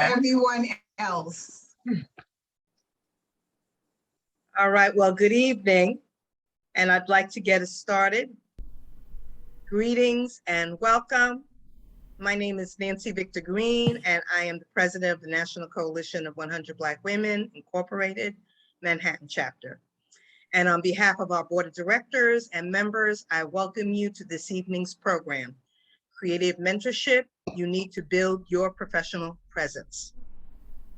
everyone else. All right, well, good evening, and I'd like to get us started. Greetings and welcome. My name is Nancy Victor Green, and I am the president of the National Coalition of 100 Black Women, Incorporated, Manhattan chapter. And on behalf of our board of directors and members, I welcome you to this evening's program, Creative Mentorship, You Need to Build Your Professional Presence.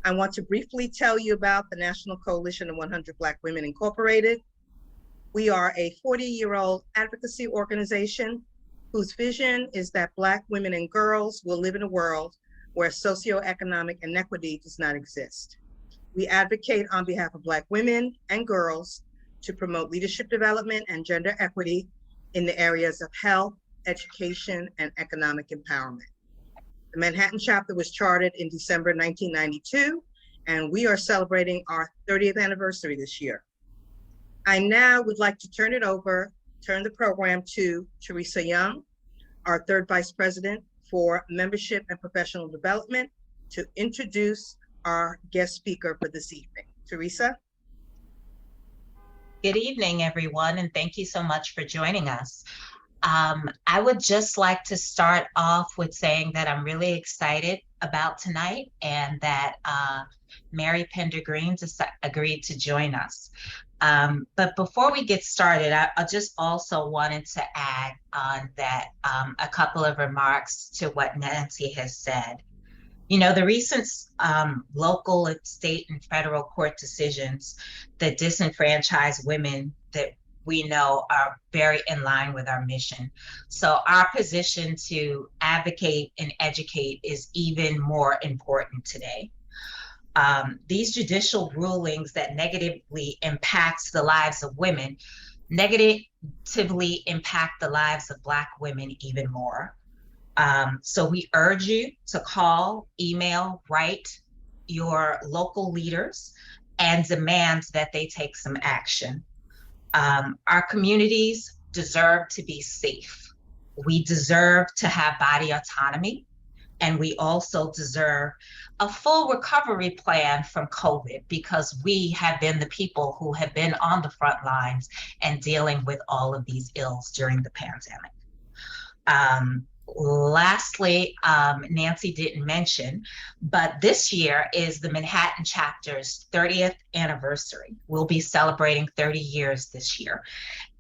I want to briefly tell you about the National Coalition of 100 Black Women, Incorporated. We are a 40-year-old advocacy organization whose vision is that Black women and girls will live in a world where socioeconomic inequity does not exist. We advocate on behalf of Black women and girls to promote leadership development and gender equity in the areas of health, education, and economic empowerment. The Manhattan chapter was chartered in December 1992, and we are celebrating our 30th anniversary this year. I now would like to turn the program to Teresa Young, our third vice president for membership and professional development, to introduce our guest speaker for this evening. Teresa? Good evening, everyone, and thank you so much for joining us. I would just like to start off with saying that I'm really excited about tonight and that Mary Pender Green agreed to join us. But before we get started, I just also wanted to add on that a couple of remarks to what Nancy has said. You know, the recent local, state, and federal court decisions that disenfranchise women that we know are very in line with our mission. So our position to advocate and educate is even more important today. These judicial rulings that negatively impacts the lives of women negatively impact the lives of Black women even more. So we urge you to call, email, write your local leaders and demand that they take some action. Our communities deserve to be safe. We deserve to have body autonomy, and we also deserve a full recovery plan from COVID because we have been the people who have been on the front lines and dealing with all of these ills during the pandemic. Lastly, Nancy didn't mention, but this year is the Manhattan chapter's 30th anniversary. We'll be celebrating 30 years this year.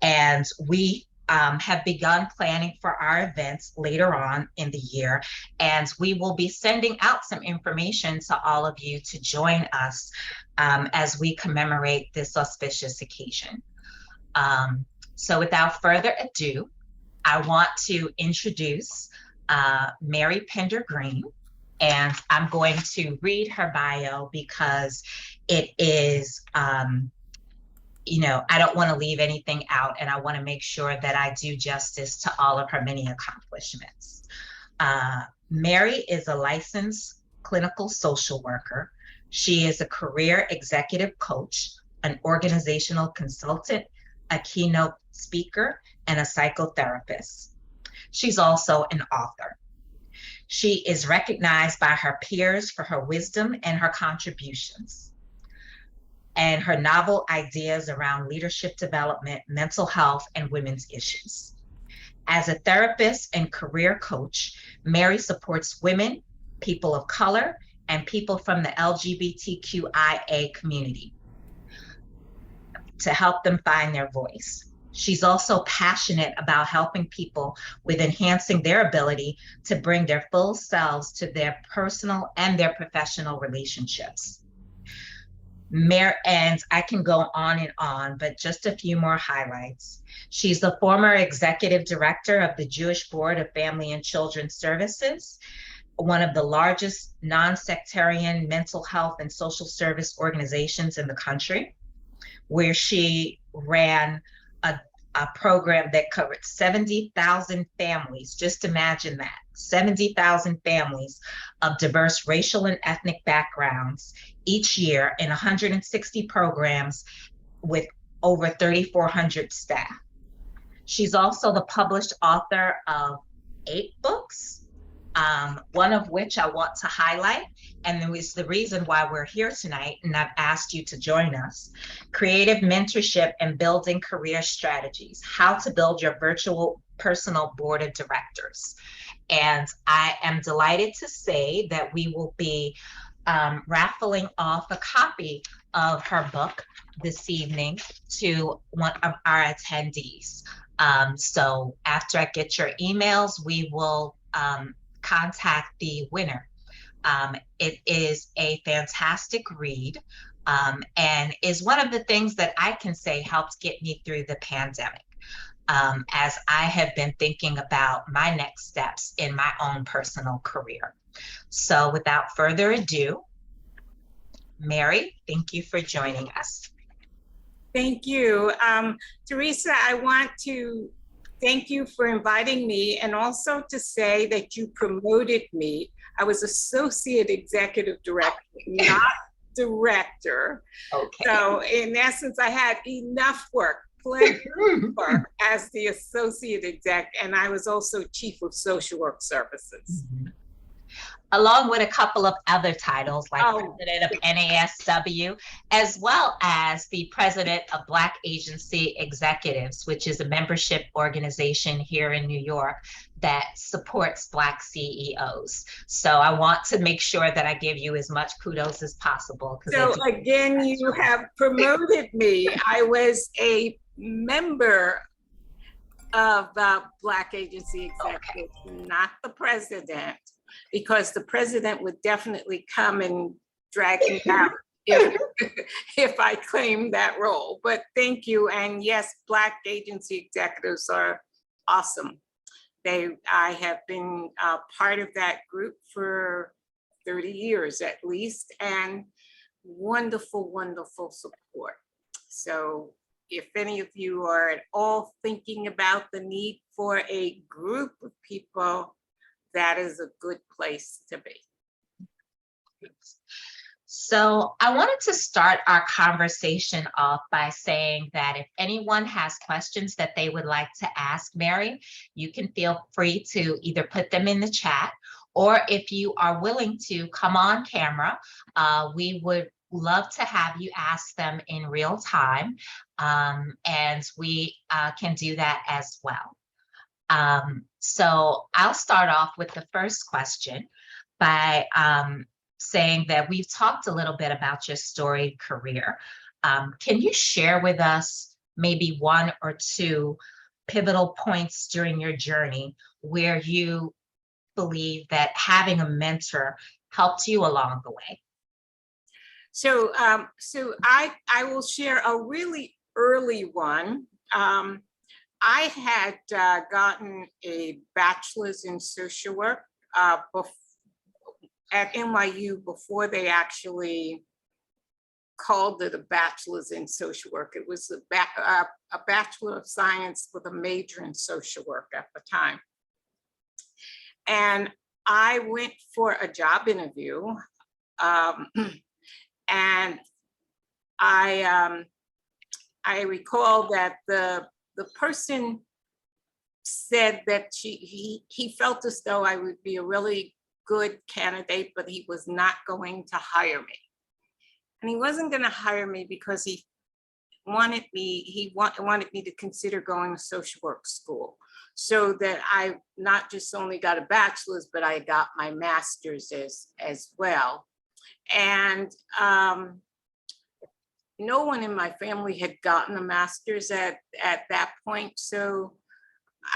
And we have begun planning for our events later on in the year. And we will be sending out some information to all of you to join us as we commemorate this auspicious occasion. So without further ado, I want to introduce Mary Pender Green, and I'm going to read her bio because it is, you know, I don't want to leave anything out, and I want to make sure that I do justice to all of her many accomplishments. Mary is a licensed clinical social worker. She is a career executive coach, an organizational consultant, a keynote speaker, and a psychotherapist. She's also an author. She is recognized by her peers for her wisdom and her contributions, and her novel ideas around leadership development, mental health, and women's issues. As a therapist and career coach, Mary supports women, people of color, and people from the LGBTQIA community to help them find their voice. She's also passionate about helping people with enhancing their ability to bring their full selves to their personal and their professional relationships. And I can go on, but just a few more highlights. She's the former executive director of the Jewish Board of Family and Children's Services, one of the largest non-sectarian mental health and social service organizations in the country, where she ran a program that covered 70,000 families. Just imagine that, 70,000 families of diverse racial and ethnic backgrounds each year in 160 programs with over 3,400 staff. She's also the published author of 8 books, one of which I want to highlight, and it was the reason why we're here tonight, and I've asked you to join us. Creative mentorship and building career strategies, how to build your virtual personal board of directors. And I am delighted to say that we will be raffling off a copy of her book this evening to one of our attendees. So after I get your emails, we will contact the winner. It is a fantastic read, and is one of the things that I can say helped get me through the pandemic, as I have been thinking about my next steps in my own personal career. So without further ado, Mary, thank you for joining us. Thank you. Teresa, I want to thank you for inviting me, and also to say that you promoted me. I was associate executive director, not director. Okay. So in essence, I had enough work, plenty of work as the associate exec, and I was also chief of social work services. Mm-hmm. Along with a couple of other titles like president of NASW, as well as the president of Black Agency Executives, which is a membership organization here in New York that supports Black CEOs. So I want to make sure that I give you as much kudos as possible. So again, you have promoted me. I was a member of Black Agency Executives, not the president, because the president would definitely come and drag me out if I claimed that role. But thank you. And yes, Black Agency Executives are awesome. I have been part of that group for 30 years at least, and wonderful, wonderful support. So if any of you are at all thinking about the need for a group of people, that is a good place to be. So I wanted to start our conversation off by saying that if anyone has questions that they would like to ask Mary, you can feel free to either put them in the chat, or if you are willing to come on camera, we would love to have you ask them in real time, and we can do that as well. So I'll start off with the first question by saying that we've talked a little bit about your storied career. Can you share with us maybe one or two pivotal points during your journey where you believe that having a mentor helped you along the way? So, I will share a really early one. I had gotten a bachelor's in social work at NYU before they actually called it a bachelor's in social work. It was a Bachelor of Science with a major in social work at the time. And I went for a job interview, and I recall that the person said that he felt as though I would be a really good candidate, but he was not going to hire me. And he wasn't going to hire me because he wanted me to consider going to social work school, so that I not just only got a bachelor's, but I got my master's as well. And no one in my family had gotten a master's at that point. So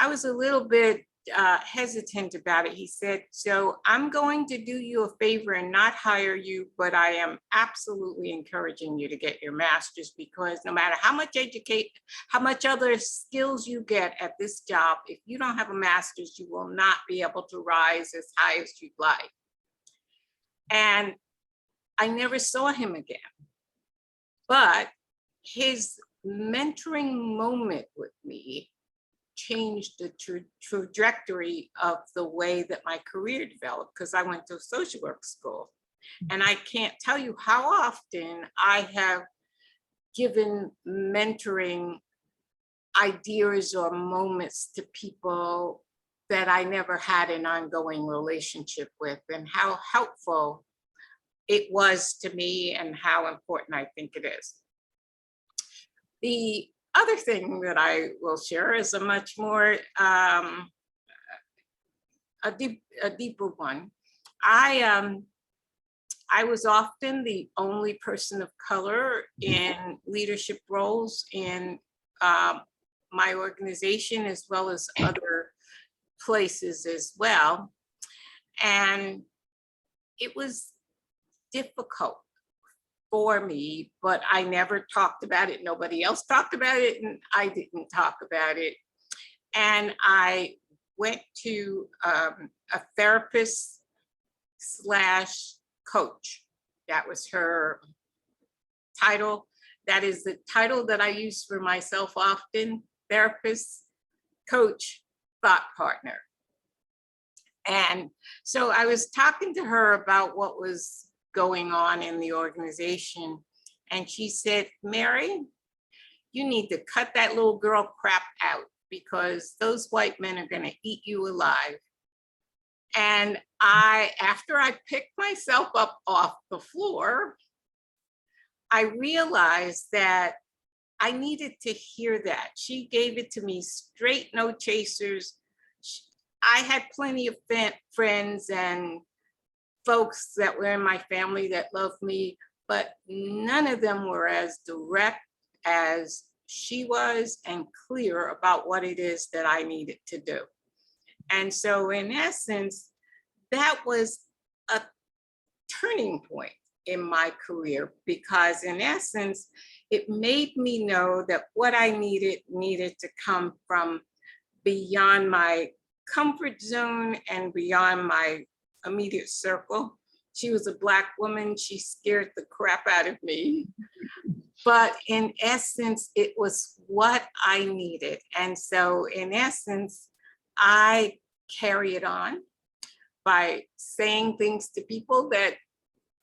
I was a little bit hesitant about it. He said, so I'm going to do you a favor and not hire you, but I am absolutely encouraging you to get your master's, because no matter how much other skills you get at this job, if you don't have a master's, you will not be able to rise as high as you'd like. And I never saw him again. But his mentoring moment with me changed the trajectory of the way that my career developed, because I went to social work school. And I can't tell you how often I have given mentoring ideas or moments to people that I never had an ongoing relationship with, and how helpful it was to me and how important I think it is. The other thing that I will share is a much more, a deeper one. I was often the only person of color in leadership roles in my organization, as well as other places as well. And it was difficult for me, but I never talked about it. Nobody else talked about it, and I didn't talk about it. And I went to a therapist / coach. That was her title. That is the title that I use for myself often: therapist, coach, thought partner. And so I was talking to her about what was going on in the organization. And she said, "Mary, you need to cut that little girl crap out, because those white men are going to eat you alive." And after I picked myself up off the floor, I realized that I needed to hear that. She gave it to me straight, no chasers. I had plenty of friends and folks that were in my family that loved me, but none of them were as direct as she was and clear about what it is that I needed to do. And so in essence, that was a turning point in my career, because in essence, it made me know that what I needed to come from beyond my comfort zone and beyond my immediate circle. She was a Black woman. She scared the crap out of me. But in essence, it was what I needed. And so in essence, I carry it on by saying things to people that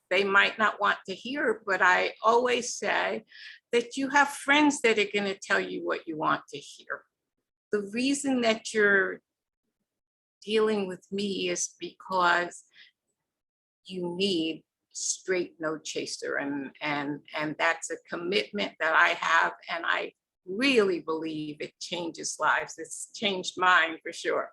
they might not want to hear, but I always say that you have friends that are going to tell you what you want to hear. The reason that you're dealing with me is because you need straight, no chaser, and that's a commitment that I have, and I really believe it changes lives. It's changed mine for sure.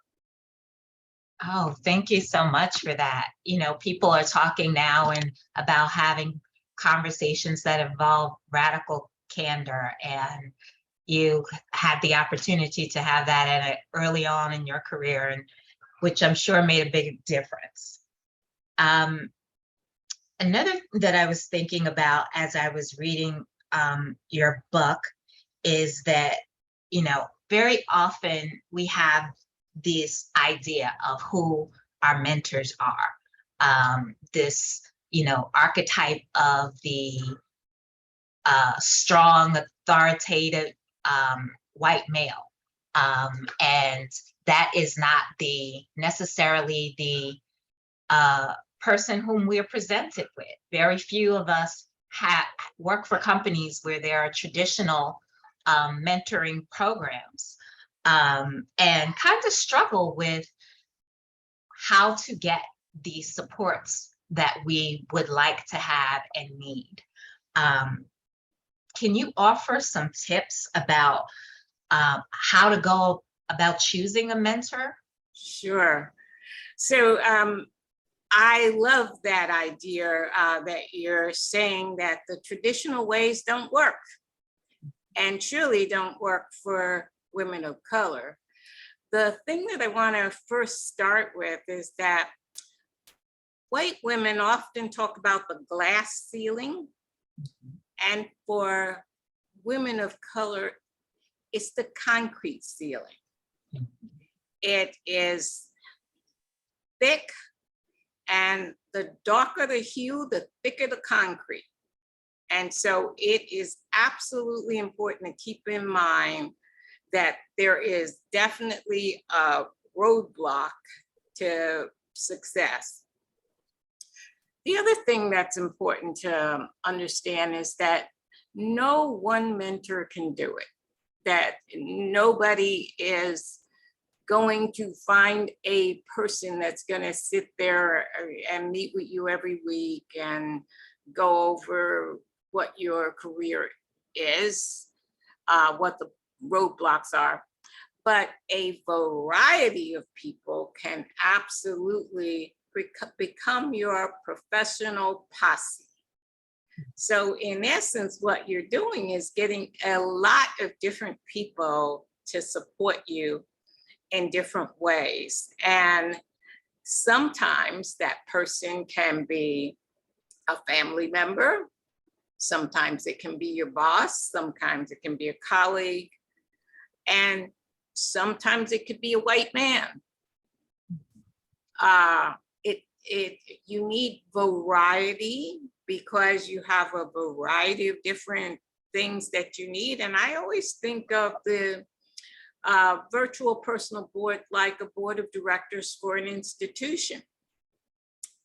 Oh, thank you so much for that. You know, people are talking now and about having conversations that involve radical candor, and you had the opportunity to have that early on in your career, and which I'm sure made a big difference. Another that I was thinking about as I was reading your book is that, you know, very often we have this idea of who our mentors are, this, you know, archetype of the strong, authoritative white male. And that is not necessarily the person whom we are presented with. Very few of us work for companies where there are traditional mentoring programs, and kind of struggle with how to get the supports that we would like to have and need. Can you offer some tips about how to go about choosing a mentor? Sure. So I love that idea that you're saying that the traditional ways don't work, and truly don't work for women of color. The thing that I want to first start with is that white women often talk about the glass ceiling, and for women of color, it's the concrete ceiling. It is thick, and the darker the hue, the thicker the concrete. And so it is absolutely important to keep in mind that there is definitely a roadblock to success. The other thing that's important to understand is that no one mentor can do it, that nobody is going to find a person that's going to sit there and meet with you every week and go over what your career is, what the roadblocks are. But a variety of people can absolutely become your professional posse. So in essence, what you're doing is getting a lot of different people to support you in different ways. And sometimes that person can be a family member. Sometimes it can be your boss. Sometimes it can be a colleague. And sometimes it could be a white man. You need variety because you have a variety of different things that you need. And I always think of the virtual personal board like a board of directors for an institution.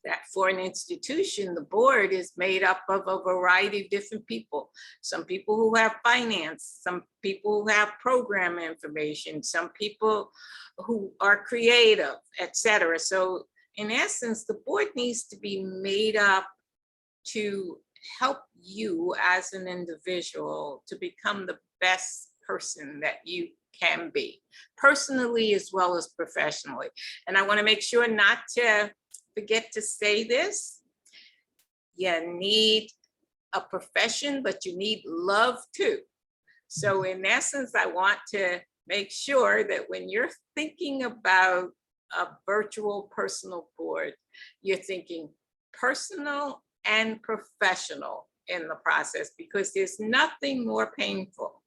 That for an institution, the board is made up of a variety of different people. Some people who have finance, some people who have program information, some people who are creative, etc. So in essence, the board needs to be made up to help you as an individual to become the best person that you can be, personally as well as professionally. And I want to make sure not to forget to say this. You need a profession, but you need love too. So in essence, I want to make sure that when you're thinking about a virtual personal board, you're thinking personal and professional in the process, because there's nothing more painful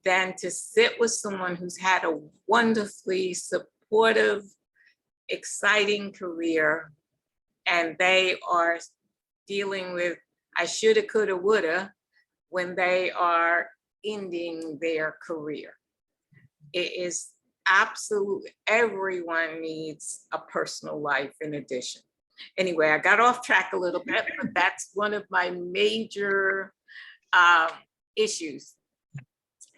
than to sit with someone who's had a wonderfully supportive, exciting career, and they are dealing with I shoulda, coulda, woulda when they are ending their career. It is absolutely, everyone needs a personal life in addition. Anyway, I got off track a little bit, but that's one of my major issues.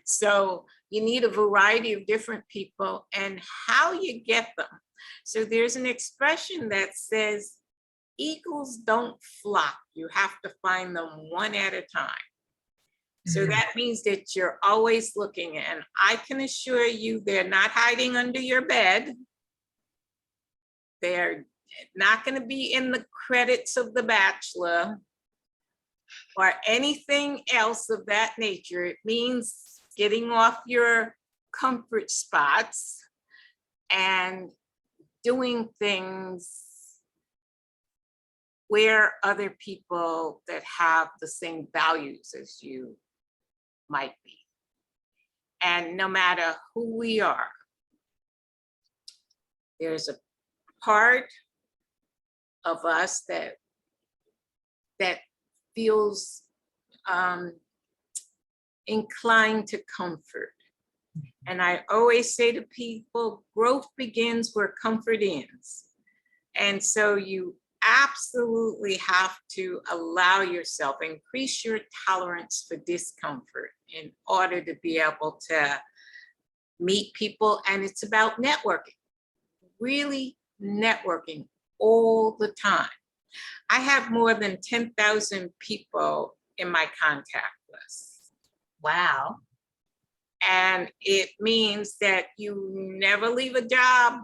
So you need a variety of different people and how you get them. So there's an expression that says, eagles don't flock. You have to find them one at a time. So that means that you're always looking, and I can assure you they're not hiding under your bed. They're not going to be in the credits of The Bachelor or anything else of that nature. It means getting off your comfort spots and doing things where other people that have the same values as you might be. And no matter who we are, there's a part of us that feels inclined to comfort. And I always say to people, growth begins where comfort ends. And so you absolutely have to allow yourself, increase your tolerance for discomfort in order to be able to meet people. And it's about networking, really networking all the time. I have more than 10,000 people in my contact list. Wow. And it means that you never leave a job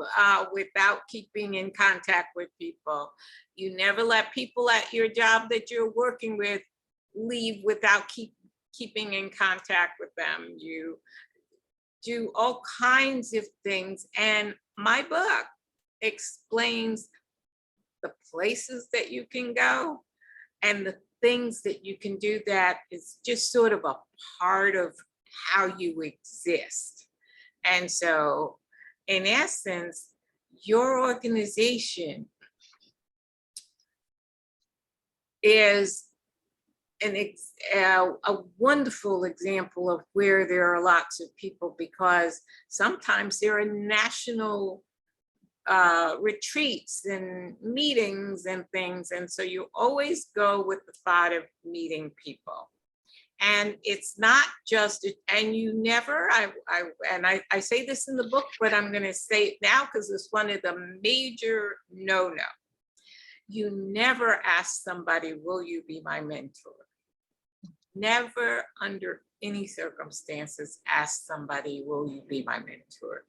without keeping in contact with people. You never let people at your job that you're working with leave without keeping in contact with them. You do all kinds of things. And my book explains the places that you can go and the things that you can do that is just sort of a part of how you exist. And so in essence, your organization is a wonderful example of where there are lots of people, because sometimes there are national retreats and meetings and things. And so you always go with the thought of meeting people. And it's not just, and you never, I say this in the book, but I'm going to say it now because it's one of the major no-no. You never ask somebody, will you be my mentor? Never under any circumstances ask somebody, will you be my mentor?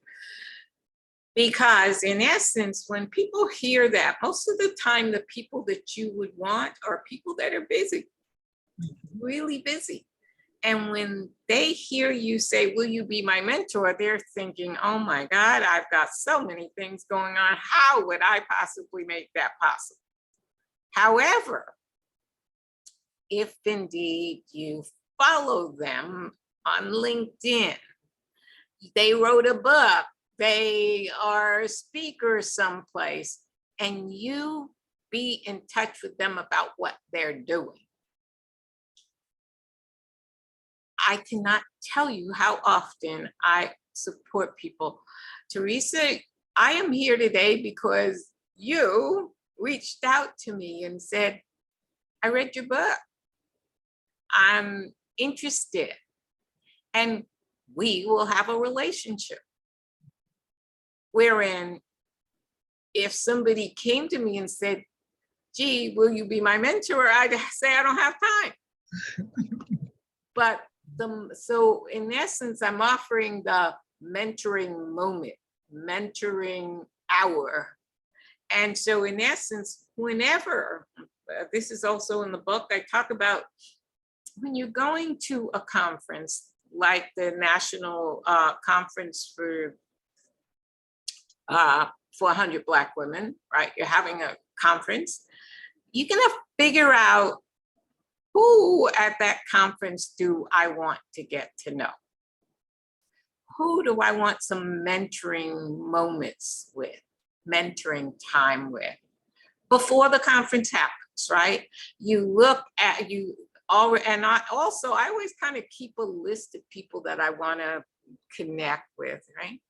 Because in essence, when people hear that, most of the time, the people that you would want are people that are busy, really busy. And when they hear you say, will you be my mentor? They're thinking, oh my God, I've got so many things going on. How would I possibly make that possible? However, if indeed you follow them on LinkedIn, they wrote a book, they are a speaker someplace, and you be in touch with them about what they're doing. I cannot tell you how often I support people. Teresa, I am here today because you reached out to me and said, I read your book. I'm interested. And we will have a relationship. Wherein, if somebody came to me and said, gee, will you be my mentor? I'd say, I don't have time. But so in essence, I'm offering the mentoring moment, mentoring hour. And so in essence, whenever, this is also in the book, I talk about when you're going to a conference, like the National Conference for 100 Black women, right? You're having a conference. You're gonna figure out who at that conference do I want to get to know? Who do I want some mentoring moments with, mentoring time with, before the conference happens, right? You look at, and I always kind of keep a list of people that I want to connect with, right?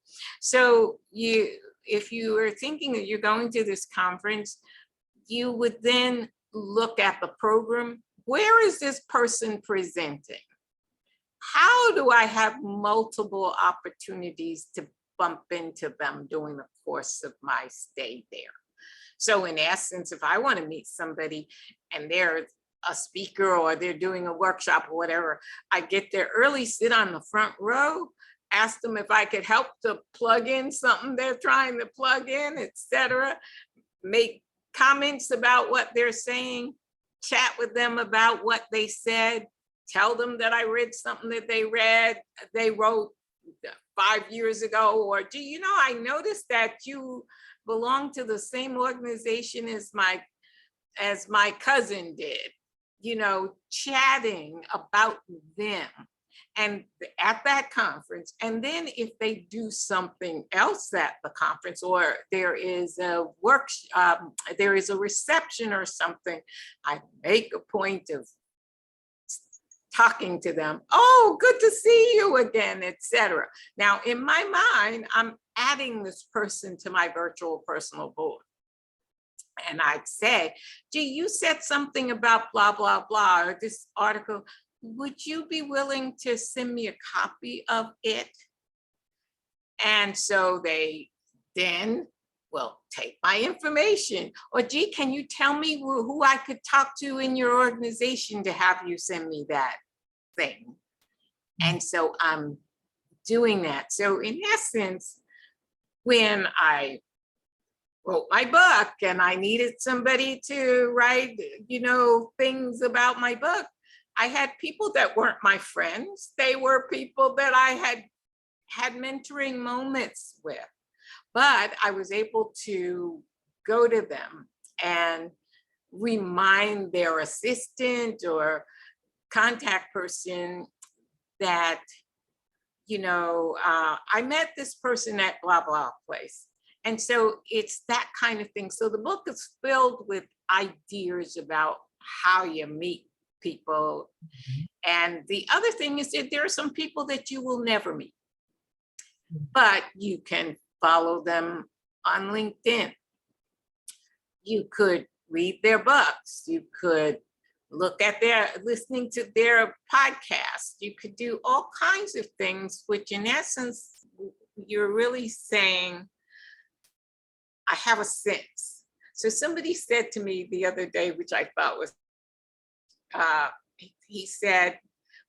So if you are thinking that you're going to this conference, you would then look at the program. Where is this person presenting? How do I have multiple opportunities to bump into them during the course of my stay there? So in essence, if I want to meet somebody and they're a speaker or they're doing a workshop or whatever, I get there early, sit on the front row, ask them if I could help to plug in something they're trying to plug in, etc. Make comments about what they're saying, chat with them about what they said, tell them that I read something that they wrote 5 years ago, or do you know, I noticed that you belong to the same organization as my cousin did, you know, chatting about them and at that conference. And then if they do something else at the conference, or there is a there is a reception or something, I make a point of talking to them. Oh, good to see you again, etc. Now, in my mind, I'm adding this person to my virtual personal board. And I'd say, gee, you said something about blah, blah, blah, or this article. Would you be willing to send me a copy of it? And so they then will take my information. Or gee, can you tell me who I could talk to in your organization to have you send me that thing? And so I'm doing that. So in essence, when I wrote my book and I needed somebody to write, you know, things about my book, I had people that weren't my friends. They were people that I had mentoring moments with, but I was able to go to them and remind their assistant or contact person that, you know, I met this person at blah, blah place. And so it's that kind of thing. So the book is filled with ideas about how you meet people. And the other thing is that there are some people that you will never meet, but you can follow them on LinkedIn. You could read their books. You could look at listening to their podcast. You could do all kinds of things, which in essence, you're really saying, I have a sense. So somebody said to me the other day, which I thought was, he said,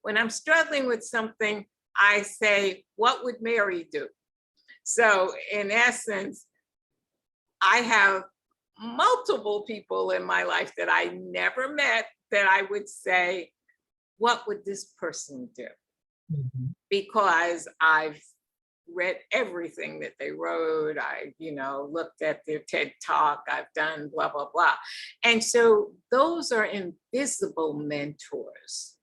when I'm struggling with something, I say, what would Mary do? So in essence, I have multiple people in my life that I never met that I would say, what would this person do? Mhm. Because I've read everything that they wrote. I, looked at their TED Talk. I've done blah, blah, blah. And so those are invisible mentors.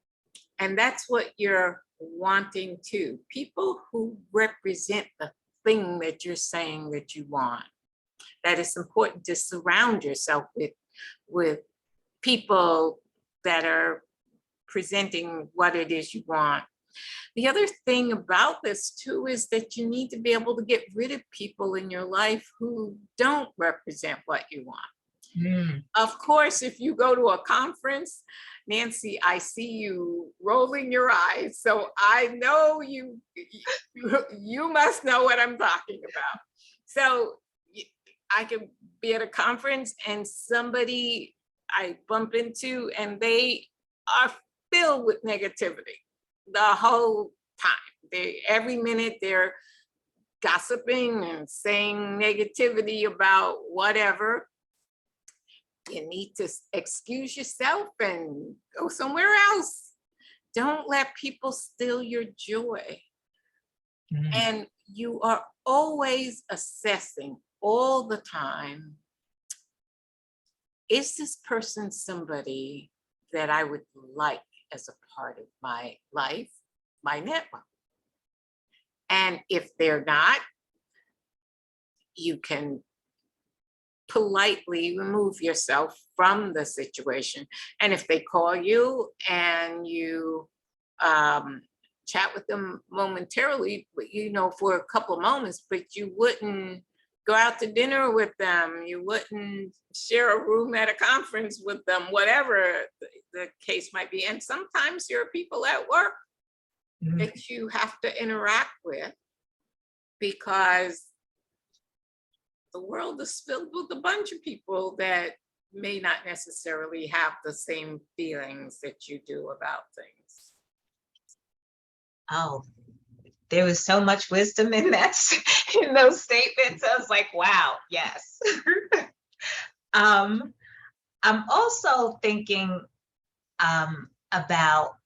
And that's what you're wanting too. People who represent the thing that you're saying that you want. That it's important to surround yourself with people that are presenting what it is you want. The other thing about this too is that you need to be able to get rid of people in your life who don't represent what you want. Mm. Of course, if you go to a conference, Nancy, I see you rolling your eyes, so I know you must know what I'm talking about. So I could be at a conference and somebody I bump into and they are filled with negativity the whole time. Every minute they're gossiping and saying negativity about whatever. You need to excuse yourself and go somewhere else. Don't let people steal your joy. Mm. And you are always assessing all the time, is this person somebody that I would like as a part of my life, my network? And if they're not, you can politely remove yourself from the situation. And if they call you and you chat with them momentarily, for a couple of moments, but you wouldn't go out to dinner with them, you wouldn't share a room at a conference with them, whatever the case might be. And sometimes there are people at work that you have to interact with because the world is filled with a bunch of people that may not necessarily have the same feelings that you do about things. Oh, there was so much wisdom in that, in those statements. I was like, wow, yes. I'm also thinking about,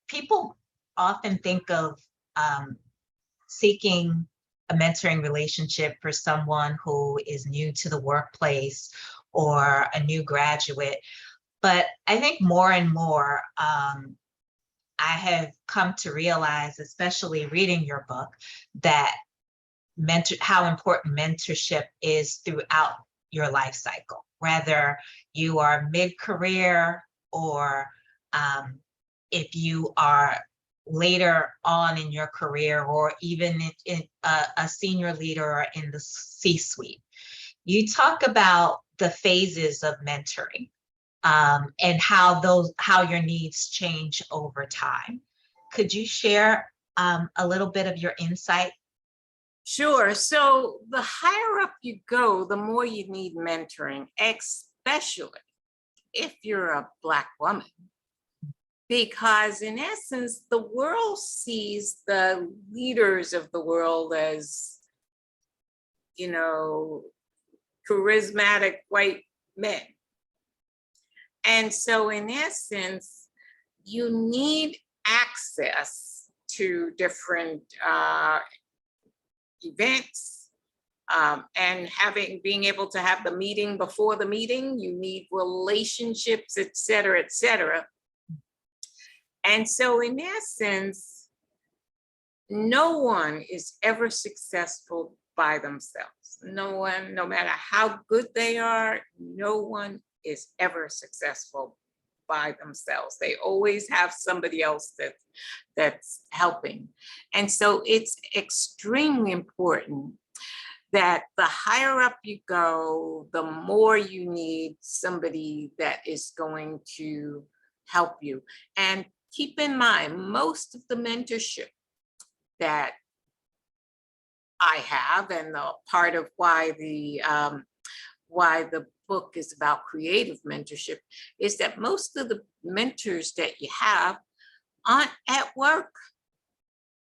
people often think of seeking a mentoring relationship for someone who is new to the workplace or a new graduate. But I think more and more, I have come to realize, especially reading your book, that how important mentorship is throughout your life cycle, whether you are mid-career or if you are later on in your career or even in a senior leader or in the C-suite. You talk about the phases of mentoring. And how your needs change over time. Could you share a little bit of your insight? Sure. So the higher up you go, the more you need mentoring, especially if you're a Black woman. Because in essence, the world sees the leaders of the world as, charismatic white men. And so in essence, you need access to different events and being able to have the meeting before the meeting. You need relationships, et cetera, et cetera. And so in essence, no one is ever successful by themselves. No one, no matter how good they are, no one is ever successful by themselves. They always have somebody else that's helping. And so it's extremely important that the higher up you go, the more you need somebody that is going to help you. And keep in mind, most of the mentorship that I have, and the part of why the book is about creative mentorship, is that most of the mentors that you have aren't at work.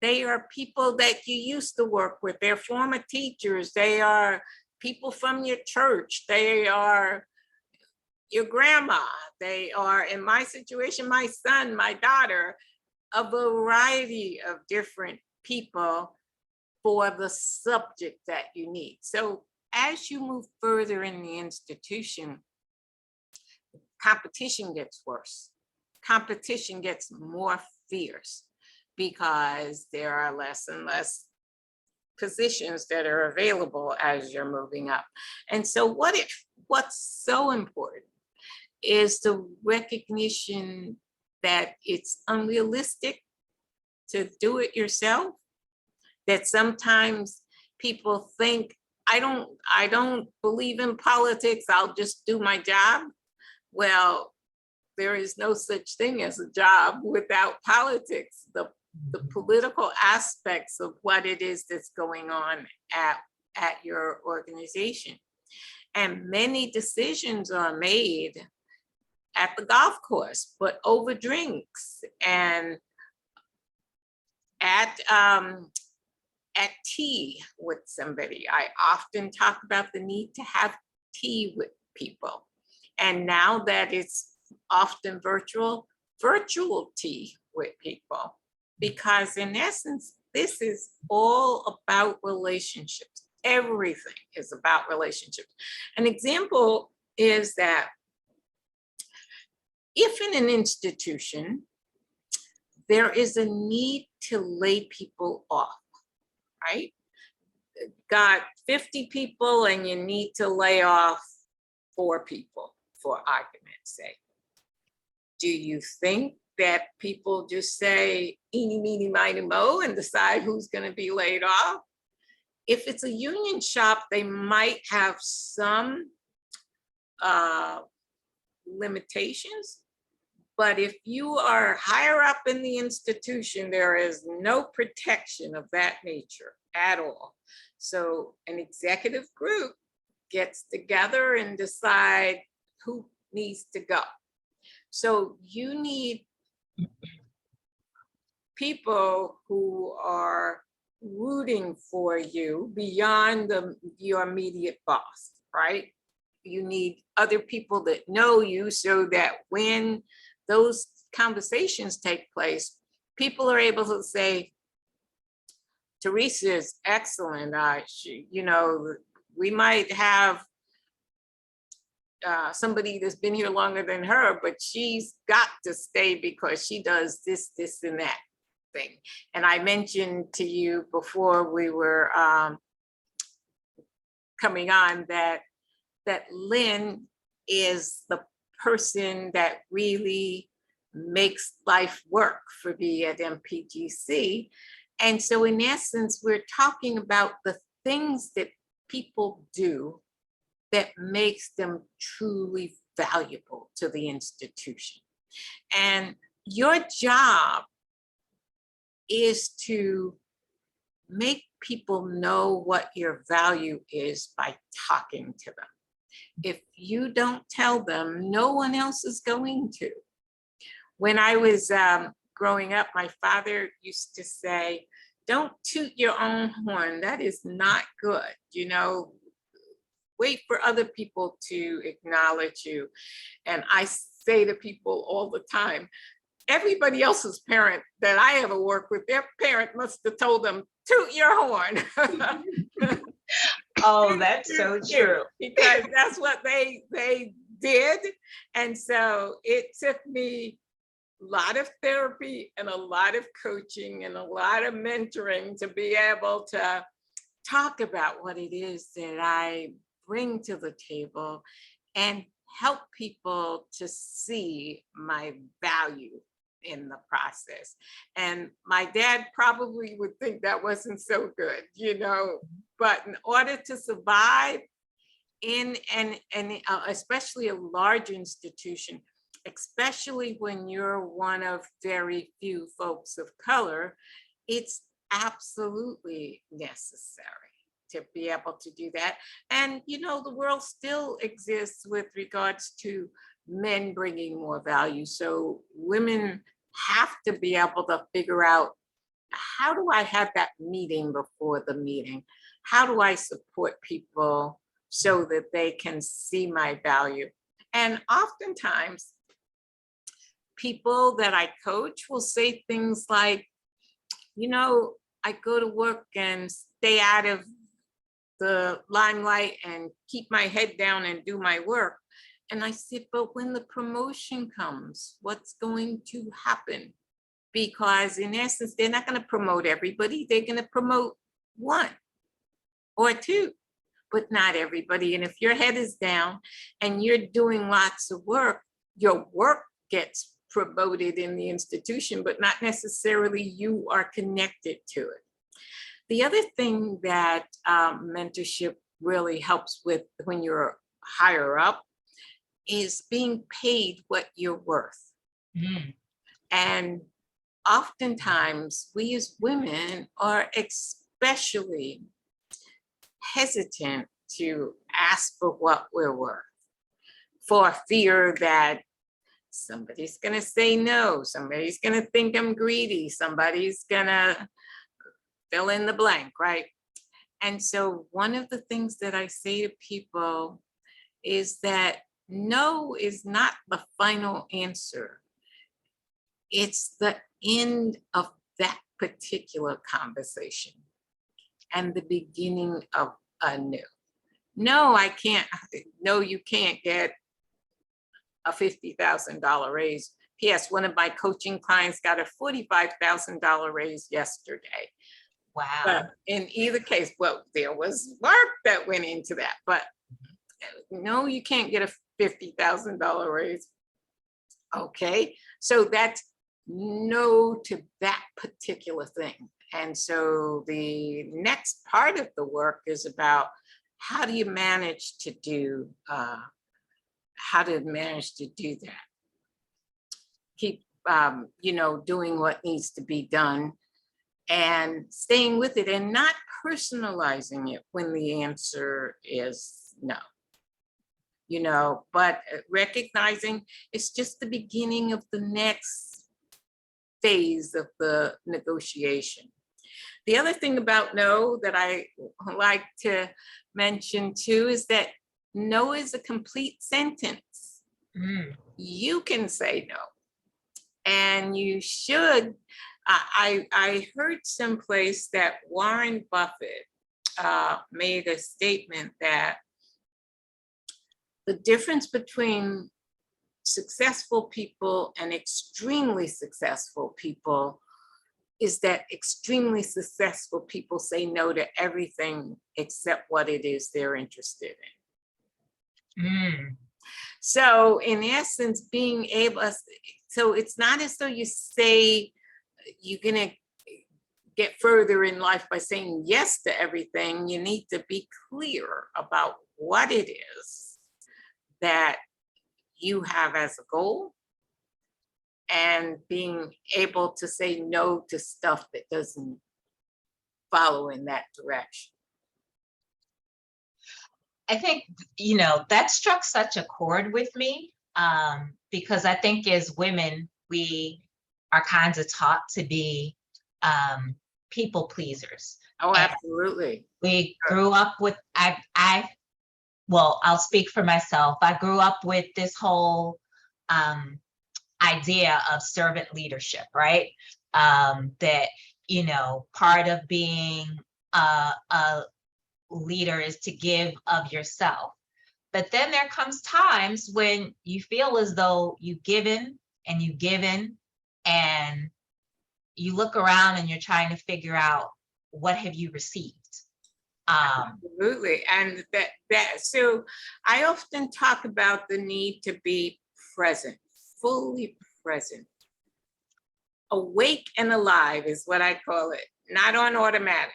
They are people that you used to work with. They're former teachers. They are people from your church. They are your grandma. They are, in my situation, my son, my daughter, a variety of different people for the subject that you need. So as you move further in the institution, competition gets worse. Competition gets more fierce because there are less and less positions that are available as you're moving up. And so what's so important is the recognition that it's unrealistic to do it yourself, that sometimes people think, I don't believe in politics, I'll just do my job. Well, there is no such thing as a job without politics. The political aspects of what it is that's going on at your organization. And many decisions are made at the golf course, but over drinks and at tea with somebody. I often talk about the need to have tea with people. And now that it's often virtual tea with people. Because in essence, this is all about relationships. Everything is about relationships. An example is that if in an institution, there is a need to lay people off, right? Got 50 people and you need to lay off 4 people, for argument's sake. Do you think that people just say eeny, meeny, miny, mo and decide who's going to be laid off? If it's a union shop, they might have some limitations. But if you are higher up in the institution, there is no protection of that nature at all. So an executive group gets together and decide who needs to go. So you need people who are rooting for you beyond your immediate boss, right? You need other people that know you so that when those conversations take place, people are able to say, Teresa is excellent. We might have somebody that's been here longer than her, but she's got to stay because she does this, this, and that thing. And I mentioned to you before we were coming on that Lynn is the person that really makes life work for me at MPGC. And so in essence, we're talking about the things that people do that makes them truly valuable to the institution. And your job is to make people know what your value is by talking to them. If you don't tell them, no one else is going to. When I was growing up, my father used to say, don't toot your own horn. That is not good. Wait for other people to acknowledge you. And I say to people all the time, everybody else's parent that I ever worked with, their parent must have told them, toot your horn. Oh, that's so true. Because that's what they did. And so it took me a lot of therapy and a lot of coaching and a lot of mentoring to be able to talk about what it is that I bring to the table and help people to see my value in the process. And my dad probably would think that wasn't so good, but in order to survive in and especially a large institution, especially when you're one of very few folks of color, it's absolutely necessary to be able to do that. And, the world still exists with regards to men bringing more value. So women have to be able to figure out, how do I have that meeting before the meeting? How do I support people so that they can see my value? And oftentimes, people that I coach will say things like, I go to work and stay out of the limelight and keep my head down and do my work. And I said, but when the promotion comes, what's going to happen? Because in essence, they're not going to promote everybody. They're going to promote one or two, but not everybody. And if your head is down and you're doing lots of work, your work gets promoted in the institution, but not necessarily you are connected to it. The other thing that mentorship really helps with when you're higher up is being paid what you're worth. Mm. And oftentimes we as women are especially hesitant to ask for what we're worth, for fear that somebody's going to say no, somebody's going to think I'm greedy, somebody's going to fill in the blank, right? And so one of the things that I say to people is that no is not the final answer. It's the end of that particular conversation and the beginning of a new. No, I can't. No, you can't get a $50,000 raise. P.S. One of my coaching clients got a $45,000 raise yesterday. Wow. But in either case, well, there was work that went into that. But no, you can't get a $50,000 raise. Okay, so that's no to that particular thing. And so the next part of the work is about how do you manage to do that. Keep doing what needs to be done and staying with it and not personalizing it when the answer is no. But recognizing it's just the beginning of the next phase of the negotiation. The other thing about no that I like to mention too is that no is a complete sentence. Mm. You can say no, and you should. I heard someplace that Warren Buffett made a statement that the difference between successful people and extremely successful people is that extremely successful people say no to everything except what it is they're interested in. Mm. So in essence, being able, so it's not as though you say you're going to get further in life by saying yes to everything. You need to be clear about what it is that you have as a goal and being able to say no to stuff that doesn't follow in that direction. I think, that struck such a chord with me because I think as women, we are kind of taught to be people pleasers. Oh, And absolutely. we grew up with, well, I'll speak for myself. I grew up with this whole idea of servant leadership, right? That, part of being a leader is to give of yourself. But then there comes times when you feel as though you've given and you've given and you look around and you're trying to figure out what have you received. Absolutely. And so I often talk about the need to be present, fully present. awake and alive is what I call it, not on automatic,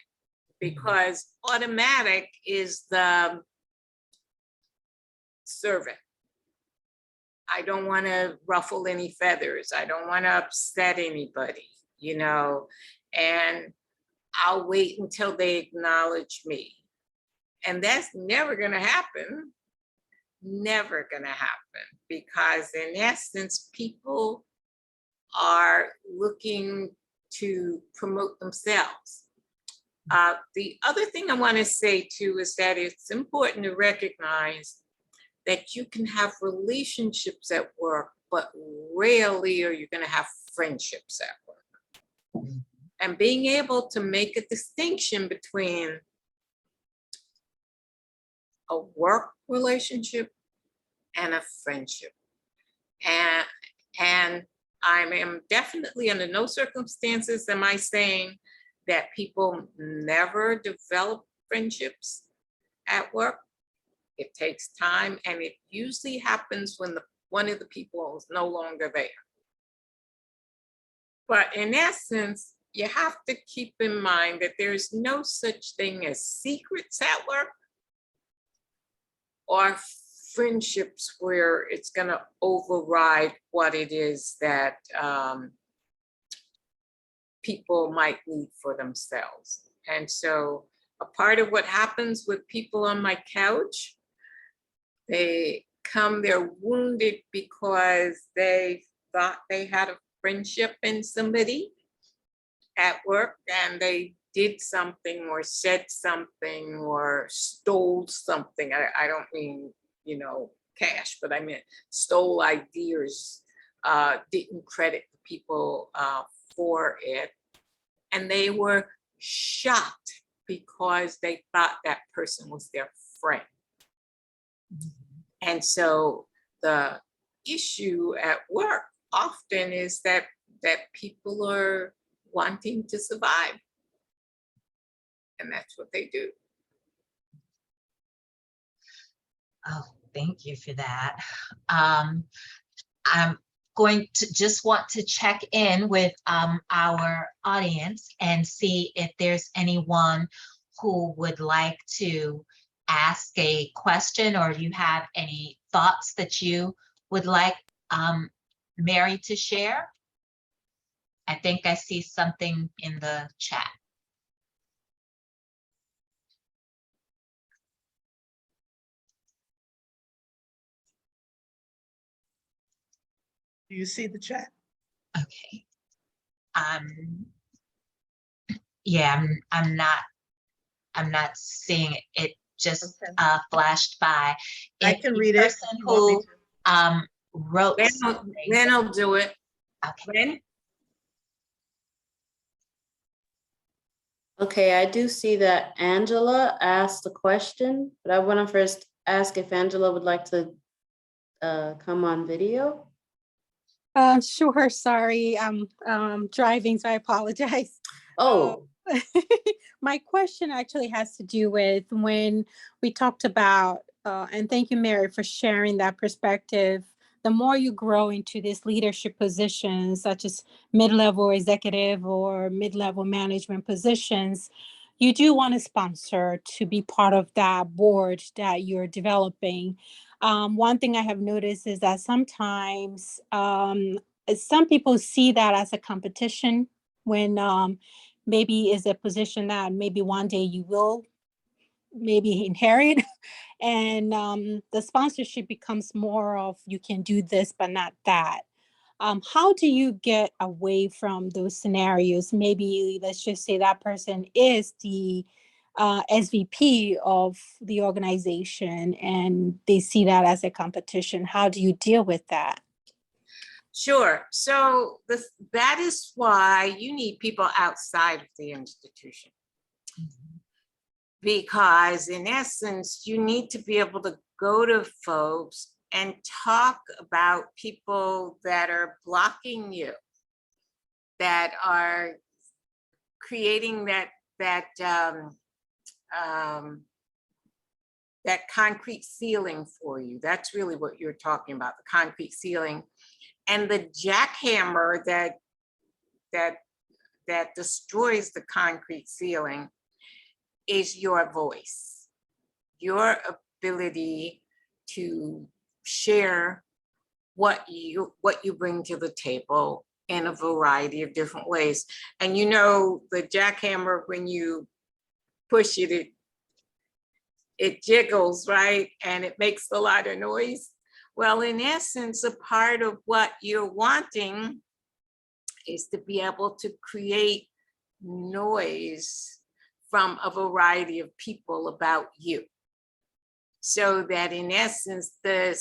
because automatic is the servant. I don't want to ruffle any feathers. I don't want to upset anybody, you know, and I'll wait until they acknowledge me. And that's never going to happen. Never going to happen, because in essence, people are looking to promote themselves. The other thing I want to say too is that it's important to recognize that you can have relationships at work, but rarely are you going to have friendships at work. And being able to make a distinction between a work relationship and a friendship. And I am definitely under no circumstances am I saying that people never develop friendships at work. It takes time, and it usually happens when one of the people is no longer there. But in essence, you have to keep in mind that there's no such thing as secrets at work or friendships where it's going to override what it is that people might need for themselves. And so a part of what happens with people on my couch, they're wounded because they thought they had a friendship in somebody at work, and they did something or said something or stole something. I don't mean, you know, cash, but I meant stole ideas, didn't credit the people for it. And they were shocked because they thought that person was their friend. And so the issue at work often is that people are wanting to survive. And that's what they do. Oh, thank you for that. I'm going to just want to check in with our audience and see if there's anyone who would like to ask a question, or if you have any thoughts that you would like Mary to share. I think I see something in the chat. Do you see the chat? Okay. Yeah, I'm not seeing it. It just Okay. flashed by. I If can the read it. person if you want me who wrote something. Then I'll do it. Okay. Then Okay, I do see that Angela asked a question, but I want to first ask if Angela would like to come on video. Sure, sorry, I'm driving, so I apologize. Oh, My question actually has to do with when we talked about, and thank you, Mary, for sharing that perspective. The more you grow into these leadership positions, such as mid-level executive or mid-level management positions, you do want a sponsor to be part of that board that you're developing. One thing I have noticed is that sometimes some people see that as a competition when maybe is a position that maybe one day you will maybe inherit. And the sponsorship becomes more of you can do this, but not that. How do you get away from those scenarios? Maybe let's just say that person is the SVP of the organization and they see that as a competition. How do you deal with that? sure. So that is why you need people outside of the institution. Because in essence, you need to be able to go to folks and talk about people that are blocking you, that are creating that concrete ceiling for you. That's really what you're talking about, the concrete ceiling. And the jackhammer that that destroys the concrete ceiling is your voice, your ability to share what you bring to the table in a variety of different ways. And you know, the jackhammer, when you push it, it jiggles, right? And it makes a lot of noise. Well, in essence, a part of what you're wanting is to be able to create noise from a variety of people about you. So that in essence, the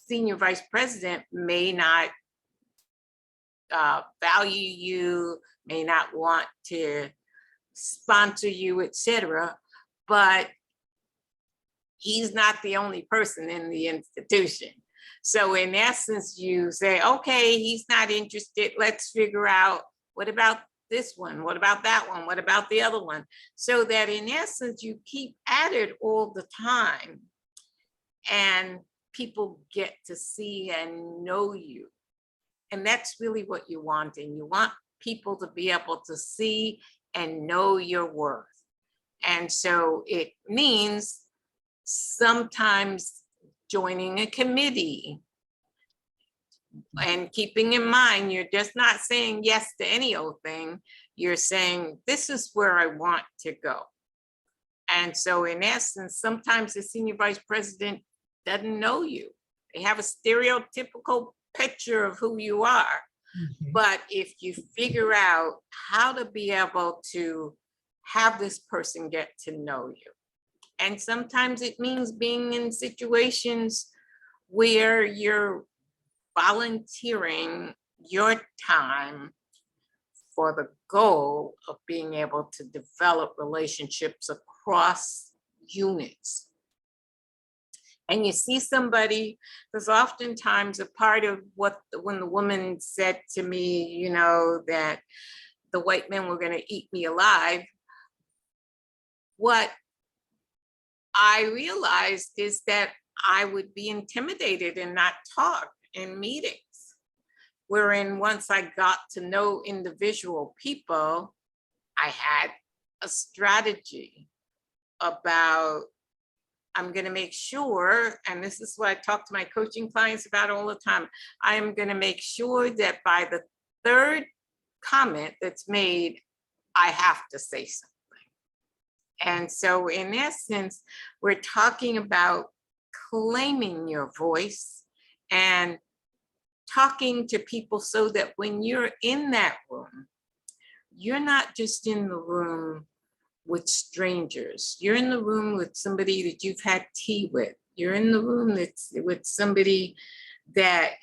senior vice president may not value you, may not want to sponsor you, etc. But he's not the only person in the institution. So in essence, you say, okay, he's not interested. Let's figure out, what about this one? What about that one? What about the other one? So that in essence, you keep at it all the time and people get to see and know you. And that's really what you want. And you want people to be able to see and know your worth. And so it means sometimes joining a committee and keeping in mind, you're just not saying yes to any old thing. You're saying, this is where I want to go. And so in essence, sometimes the senior vice president doesn't know you. They have a stereotypical picture of who you are. But if you figure out how to be able to have this person get to know you, and sometimes it means being in situations where you're volunteering your time for the goal of being able to develop relationships across units. And you see somebody, because oftentimes a part of when the woman said to me, you know, that the white men were going to eat me alive, what I realized is that I would be intimidated and not talk in meetings. Wherein once I got to know individual people, I had a strategy about, I'm going to make sure, and this is what I talk to my coaching clients about all the time, I am going to make sure that by the third comment that's made, I have to say something. And so in essence, we're talking about claiming your voice and talking to people so that when you're in that room, you're not just in the room with strangers. You're in the room with somebody that you've had tea with. You're in the room that's with somebody that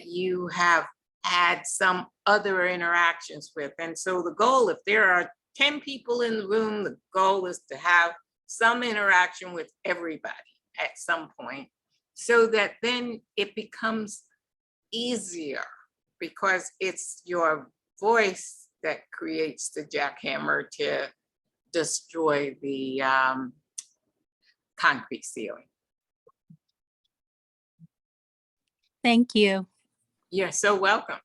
you have had some other interactions with. And so the goal, if there are 10 people in the room, the goal is to have some interaction with everybody at some point, so that then it becomes easier, because it's your voice that creates the jackhammer to destroy the concrete ceiling. Thank you. You're so welcome.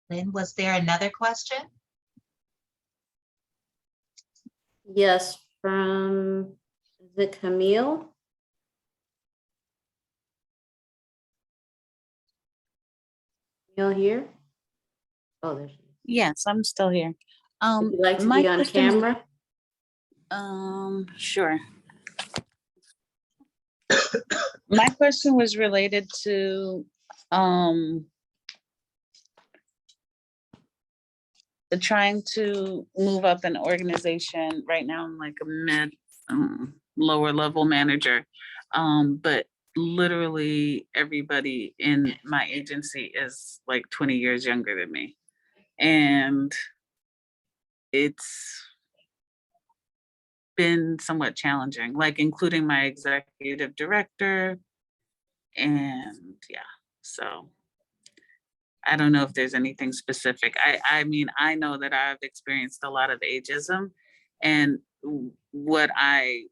Lynn, was there another question? Yes, from, is it Camille? Camille here? Oh, there's. Yes, I'm still here. Would you like to My be on question is- camera? Sure. My question was related to trying to move up an organization. Right now I'm like a mid lower level manager, but literally everybody in my agency is like 20 years younger than me, and it's been somewhat challenging, like including my executive director. And yeah, so I don't know if there's anything specific. I mean, I know that I've experienced a lot of ageism, and what I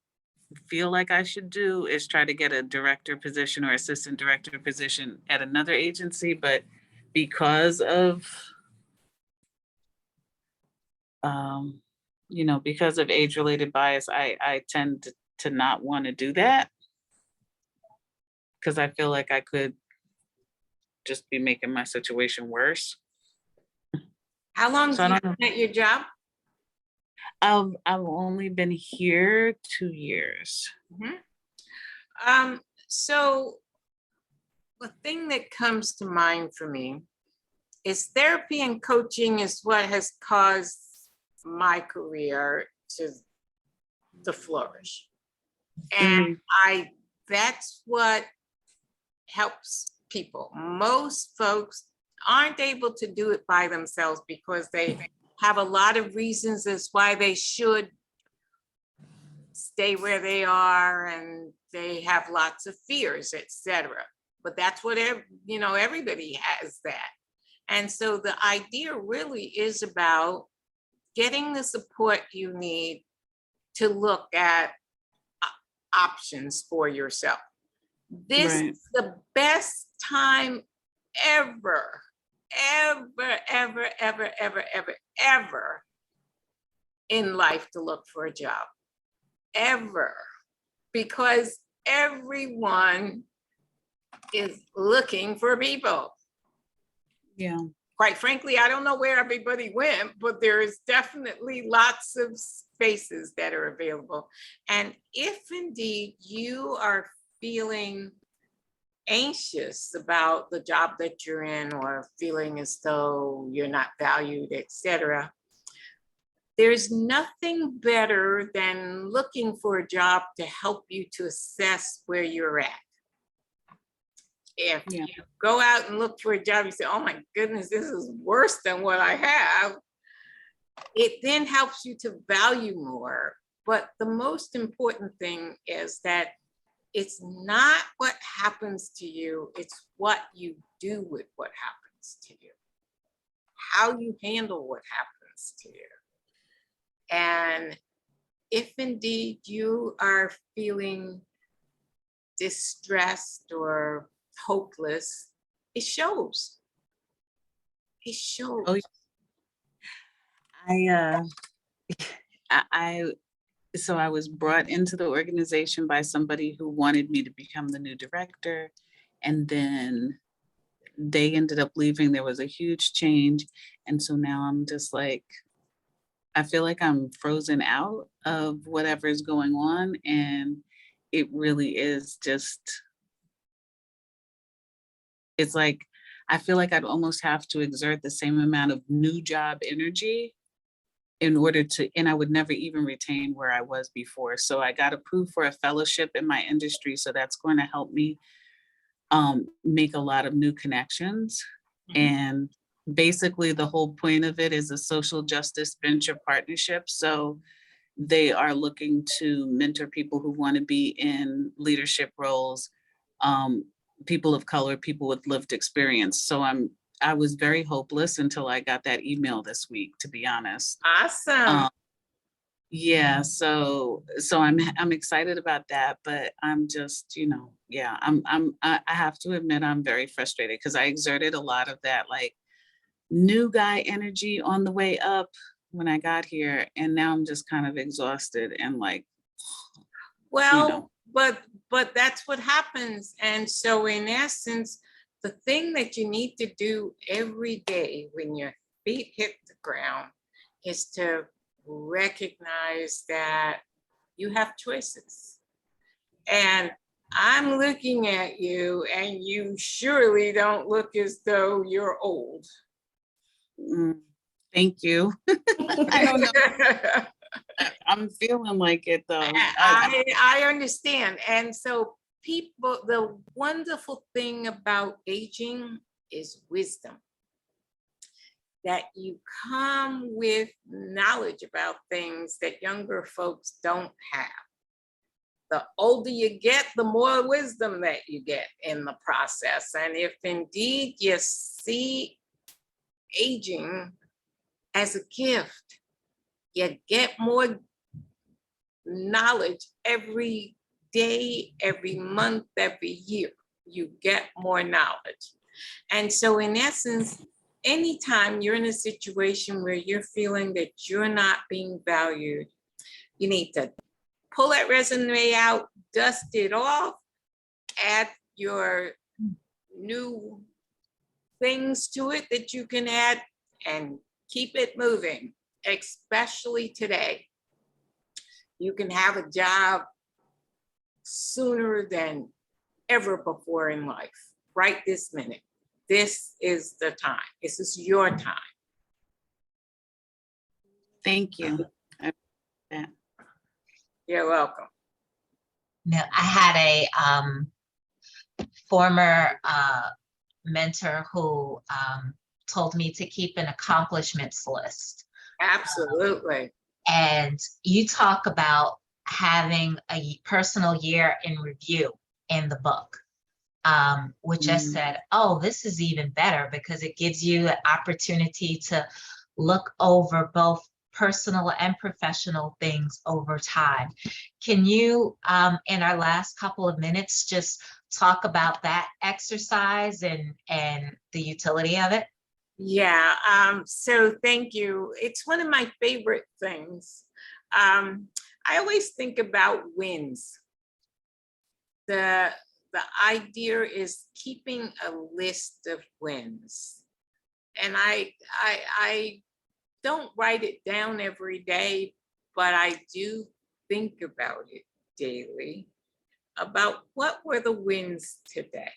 feel like I should do is try to get a director position or assistant director position at another agency, but because of because of age-related bias, I tend to not want to do that because I feel like I could just be making my situation worse. How long So I have you don't know. been at your job? I've only been here 2 years. So the thing that comes to mind for me is therapy and coaching is what has caused my career to flourish. And that's what helps people. Most folks aren't able to do it by themselves because they have a lot of reasons as why they should stay where they are, and they have lots of fears, etc. But that's what everybody has that. And so the idea really is about getting the support you need to look at options for yourself. This Right. is the best time ever, ever, ever, ever, ever, ever, ever in life to look for a job. Ever. Because everyone is looking for people. Yeah. Quite frankly, I don't know where everybody went, but there is definitely lots of spaces that are available. And if indeed you are feeling anxious about the job that you're in, or feeling as though you're not valued, etc., there's nothing better than looking for a job to help you to assess where you're at. If Yeah. you go out and look for a job, you say, oh my goodness, this is worse than what I have. It then helps you to value more. But the most important thing is that it's not what happens to you, it's what you do with what happens to you, how you handle what happens to you. And if indeed you are feeling distressed or hopeless, it shows. It shows. Oh, I was brought into the organization by somebody who wanted me to become the new director, and then they ended up leaving. There was a huge change, and so now I'm just like, I feel like I'm frozen out of whatever is going on, and it really is just, it's like I feel like I'd almost have to exert the same amount of new job energy in order to, and I would never even retain where I was before. So I got approved for a fellowship in my industry. So that's going to help me make a lot of new connections. And basically the whole point of it is a social justice venture partnership. So they are looking to mentor people who want to be in leadership roles, people of color, people with lived experience. So I was very hopeless until I got that email this week, to be honest. Awesome. Yeah, so I'm excited about that, but I'm just, I have to admit I'm very frustrated because I exerted a lot of that like new guy energy on the way up when I got here, and now I'm just kind of exhausted and like, Well, but that's what happens. And so in essence, the thing that you need to do every day when your feet hit the ground is to recognize that you have choices. And I'm looking at you, and you surely don't look as though you're old. Thank you. I don't know. I'm feeling like it though. I understand. And so people, the wonderful thing about aging is wisdom. That you come with knowledge about things that younger folks don't have. The older you get, the more wisdom that you get in the process. And if indeed you see aging as a gift, you get more knowledge every day, every month, every year. You get more knowledge. And so in essence, anytime you're in a situation where you're feeling that you're not being valued, you need to pull that resume out, dust it off, add your new things to it that you can add, and keep it moving, especially today. You can have a job sooner than ever before in life, right this minute. This is the time. This is your time. Thank you. Yeah. You're welcome. Now, I had a former mentor who told me to keep an accomplishments list. Absolutely. And you talk about having a personal year in review in the book, which I said, oh, this is even better because it gives you the opportunity to look over both personal and professional things over time. Can you, in our last couple of minutes, just talk about that exercise and the utility of it? Yeah, so thank you. It's one of my favorite things. I always think about wins. The idea is keeping a list of wins. And I don't write it down every day, but I do think about it daily, about what were the wins today?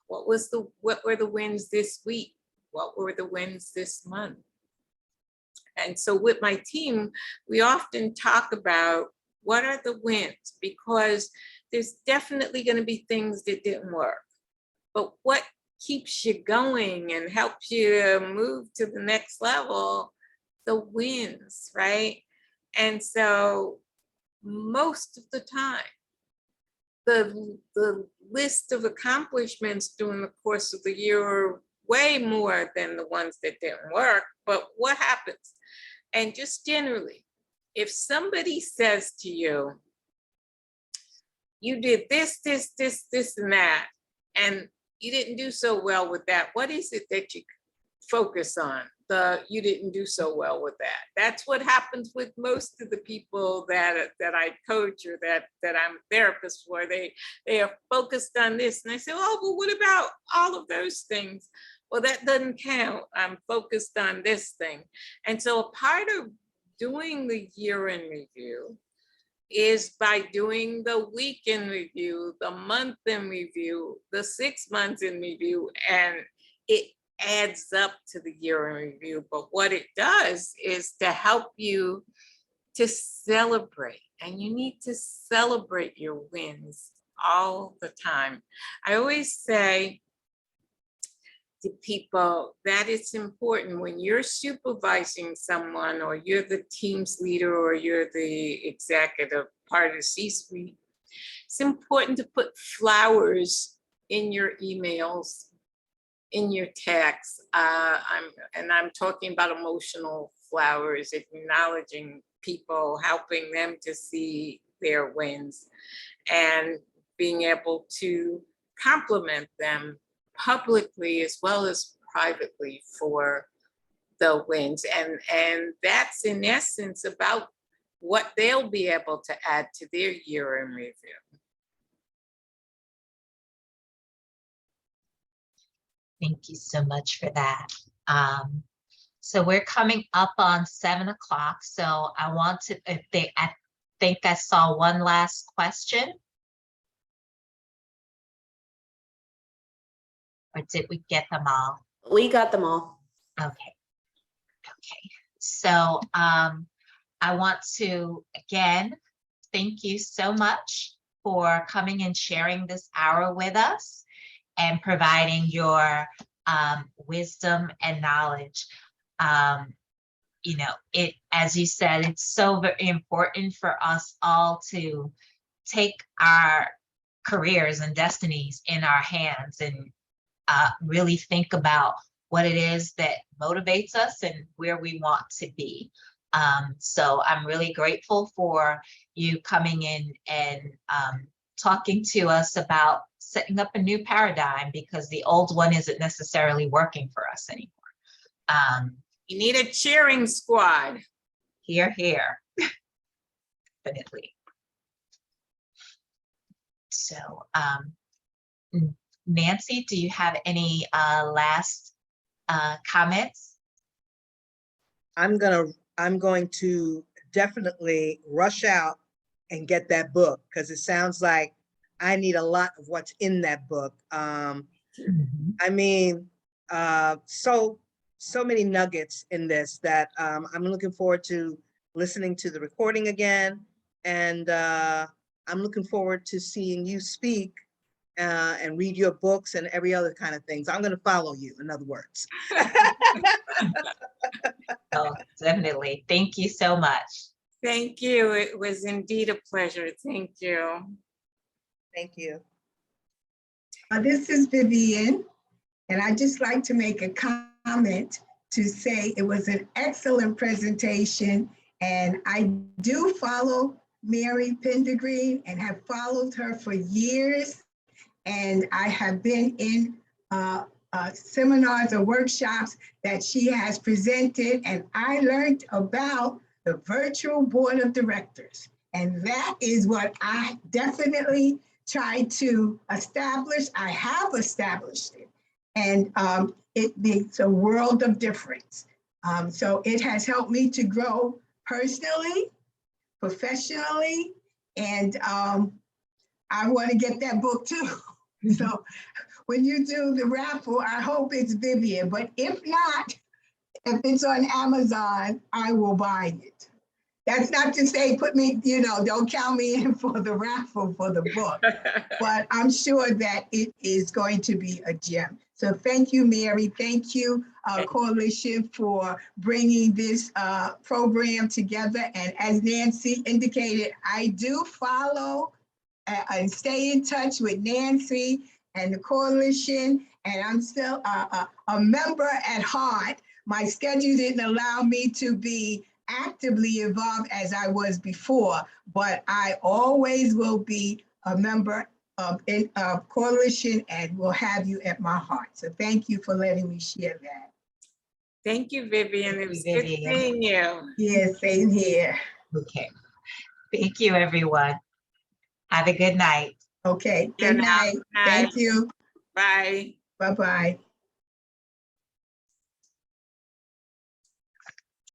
What were the wins this week? What were the wins this month? And so with my team, we often talk about what are the wins, because there's definitely going to be things that didn't work. But what keeps you going and helps you to move to the next level? The wins, right? And so most of the time, the list of accomplishments during the course of the year are way more than the ones that didn't work. But what happens? And just generally, if somebody says to you, you did this, and that, and you didn't do so well with that, what is it that you focus on? You didn't do so well with that. That's what happens with most of the people that I coach or that I'm a therapist for. They are focused on this, and I say, oh, well, what about all of those things? Well, that doesn't count. I'm focused on this thing. And so a part of doing the year in review is by doing the week in review, the month in review, the 6 months in review, and it adds up to the year in review. But what it does is to help you to celebrate, and you need to celebrate your wins all the time. I always say to people that it's important when you're supervising someone, or you're the team's leader, or you're the executive part of the C-suite, it's important to put flowers in your emails, in your texts. I'm talking about emotional flowers, acknowledging people, helping them to see their wins, and being able to compliment them publicly as well as privately for the wins. And that's in essence about what they'll be able to add to their year in review. Thank you so much for that. So we're coming up on 7 o'clock. So I want to, I think I saw one last question. Or did we get them all? We got them all. Okay. Okay. So I want to, again, thank you so much for coming and sharing this hour with us and providing your wisdom and knowledge. You know, it, as you said, it's so very important for us all to take our careers and destinies in our hands and really think about what it is that motivates us and where we want to be. So I'm really grateful for you coming in and talking to us about setting up a new paradigm, because the old one isn't necessarily working for us anymore. You need a cheering squad. Here, definitely. So, Nancy, do you have any last comments? I'm going to definitely rush out and get that book, because it sounds like I need a lot of what's in that book. I mean, so many nuggets in this that I'm looking forward to listening to the recording again. And I'm looking forward to seeing you speak and read your books and every other kind of things. I'm going to follow you, in other words. Oh, definitely. Thank you so much. Thank you. It was indeed a pleasure. Thank you. Thank you. This is Vivian, and I'd just like to make a comment to say it was an excellent presentation, and I do follow Mary Pendergreen and have followed her for years, and I have been in seminars or workshops that she has presented, and I learned about the virtual board of directors, and that is what I definitely tried to establish. I have established it, and it makes a world of difference. So it has helped me to grow personally, professionally, and I want to get that book too. So when you do the raffle, I hope it's Vivian, but if not, if it's on Amazon, I will buy it. That's not to say put me, don't count me in for the raffle for the book, but I'm sure that it is going to be a gem. So thank you, Mary. Thank you, Coalition, for bringing this program together. And as Nancy indicated, I do follow and stay in touch with Nancy and the Coalition, and I'm still a member at heart. My schedule didn't allow me to be actively involved as I was before, but I always will be a member of Coalition and will have you at my heart. So thank you for letting me share that. Thank you, Vivian. Thank It was you, good Vivian. seeing you. Yeah, same here. Okay. Thank you, everyone. Have a good night. Okay, Good good night. night. Thank you. Bye. Bye-bye.